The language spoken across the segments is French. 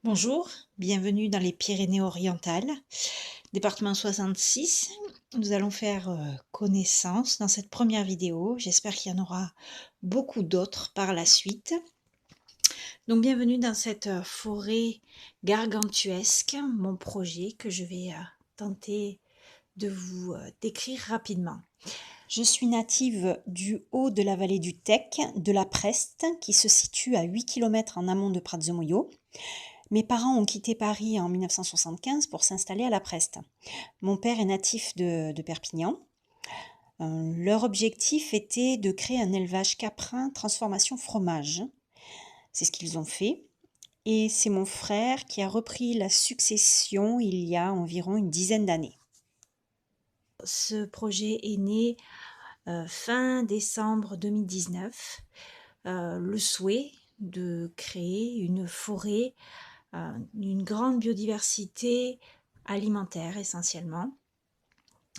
Bonjour, bienvenue dans les Pyrénées-Orientales, département 66. Nous allons faire connaissance dans cette première vidéo. J'espère qu'il y en aura beaucoup d'autres par la suite. Donc bienvenue dans cette forêt gargantuesque, mon projet que je vais tenter de vous décrire rapidement. Je suis native du haut de la vallée du Tech, de la Preste, qui se situe à 8 km en amont de Prat-de-Moyo. Mes parents ont quitté Paris en 1975 pour s'installer à la Preste. Mon père est natif de Perpignan. Leur objectif était de créer un élevage caprin transformation fromage. C'est ce qu'ils ont fait. Et c'est mon frère qui a repris la succession il y a environ une dizaine d'années. Ce projet est né fin décembre 2019. Le souhait de créer une forêt, une grande biodiversité alimentaire essentiellement.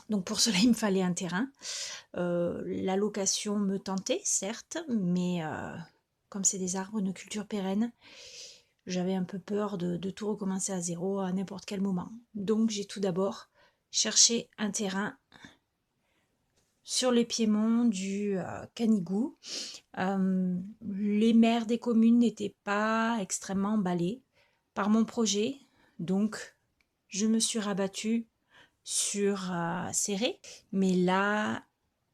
Donc pour cela, il me fallait un terrain. La location me tentait, certes, mais comme c'est des arbres de culture pérenne, j'avais un peu peur de tout recommencer à zéro à n'importe quel moment. Donc j'ai tout d'abord cherché un terrain sur les piémonts du Canigou. Les maires des communes n'étaient pas extrêmement emballés par mon projet, donc je me suis rabattue sur Céré, mais là,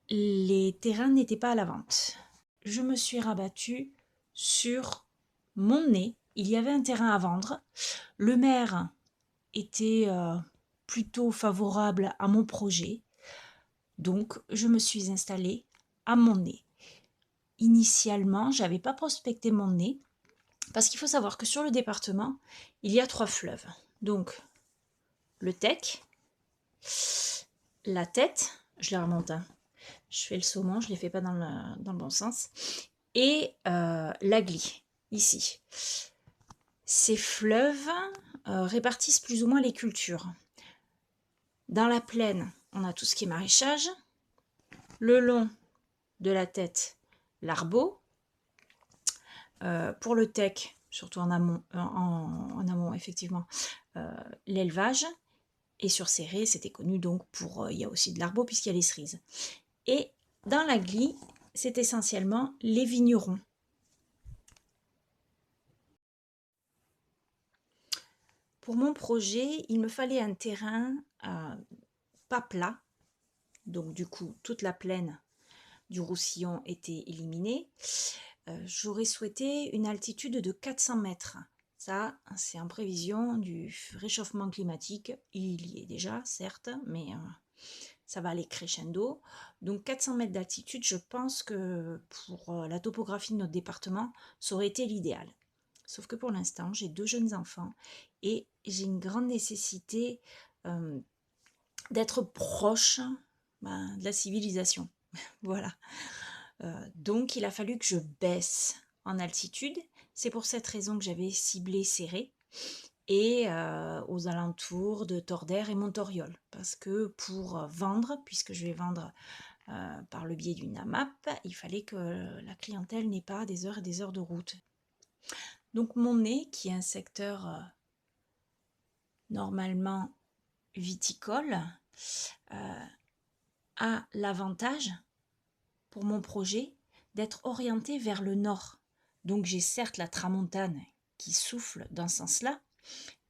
les terrains n'étaient pas à la vente. Je me suis rabattue sur Montnay. Il y avait un terrain à vendre. Le maire était plutôt favorable à mon projet, donc je me suis installée à Montnay. Initialement, je n'avais pas prospecté Montnay, parce qu'il faut savoir que sur le département, il y a 3 fleuves. Donc, le Tech, la Tête, je les remonte, hein. Je fais le saumon, je ne les fais pas dans le bon sens, et la Glie, ici. Ces fleuves répartissent plus ou moins les cultures. Dans la plaine, on a tout ce qui est maraîchage. Le long de la Tête, l'arbo. Pour le Tech, surtout en amont effectivement, l'élevage. Et sur Céré, c'était connu donc pour, il y a aussi de l'arbo puisqu'il y a les cerises. Et dans la Glie, c'est essentiellement les vignerons. Pour mon projet, il me fallait un terrain pas plat, donc du coup toute la plaine du Roussillon était éliminée. J'aurais souhaité une altitude de 400 mètres. Ça, c'est en prévision du réchauffement climatique. Il y est déjà, certes, mais ça va aller crescendo. Donc 400 mètres d'altitude, je pense que pour la topographie de notre département, ça aurait été l'idéal. Sauf que pour l'instant, j'ai 2 jeunes enfants et j'ai une grande nécessité d'être proche de la civilisation. Voilà. Donc il a fallu que je baisse en altitude. C'est pour cette raison que j'avais ciblé Céré et aux alentours de Tordère et Montoriol. Parce que pour vendre, puisque je vais vendre par le biais d'une AMAP, il fallait que la clientèle n'ait pas des heures et des heures de route. Donc Montnay, qui est un secteur normalement viticole, a l'avantage pour mon projet d'être orienté vers le nord. Donc j'ai certes la tramontane qui souffle dans ce sens-là,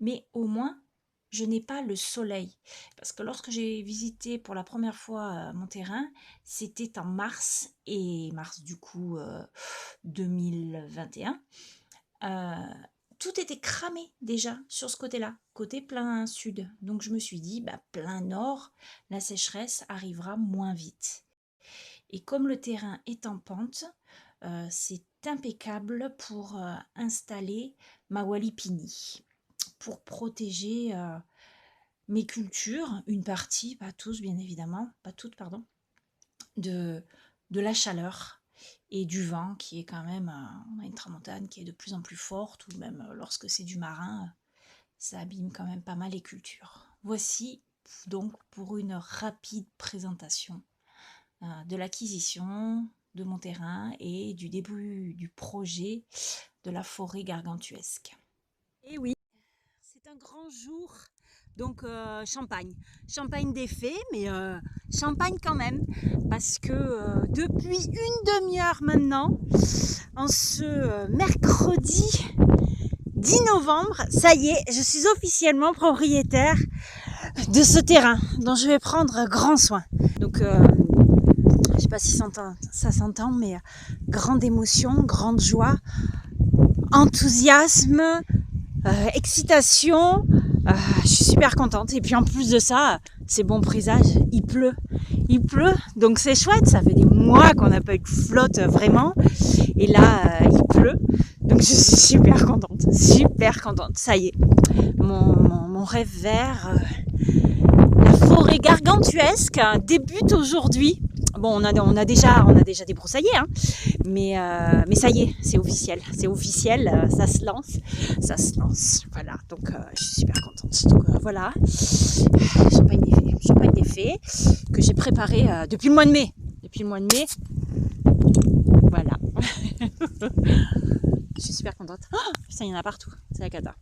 mais au moins je n'ai pas le soleil. Parce que lorsque j'ai visité pour la première fois mon terrain, c'était en mars, et mars du coup 2021. Tout était cramé déjà sur ce côté-là, côté plein sud. Donc je me suis dit, plein nord, la sécheresse arrivera moins vite. Et comme le terrain est en pente, c'est impeccable pour installer ma Walipini, pour protéger mes cultures, une partie, pas tous bien évidemment, pas toutes pardon, de la chaleur et du vent qui est quand même, on a une tramontane qui est de plus en plus forte, ou même lorsque c'est du marin, ça abîme quand même pas mal les cultures. Voici donc pour une rapide présentation de l'acquisition de mon terrain et du début du projet de la forêt gargantuesque. Et oui, c'est un grand jour, donc champagne. Champagne des fées, mais champagne quand même, parce que depuis une demi-heure maintenant, en ce mercredi 10 novembre, ça y est, je suis officiellement propriétaire de ce terrain dont je vais prendre grand soin. Donc, je sais pas si ça s'entend, mais grande émotion, grande joie, enthousiasme, excitation. Je suis super contente. Et puis en plus de ça, c'est bon présage, il pleut. Il pleut, donc c'est chouette, ça fait des mois qu'on n'a pas eu de flotte vraiment. Et là, il pleut. Donc je suis super contente, ça y est. Mon rêve vert, la forêt gargantuesque débute aujourd'hui. Bon, on a déjà débroussaillé, hein, mais ça y est, c'est officiel, ça se lance, voilà, donc je suis super contente. Donc voilà, champagne des fées, que j'ai préparé depuis le mois de mai, voilà. Je suis super contente. Oh, putain, il y en a partout, c'est la cata.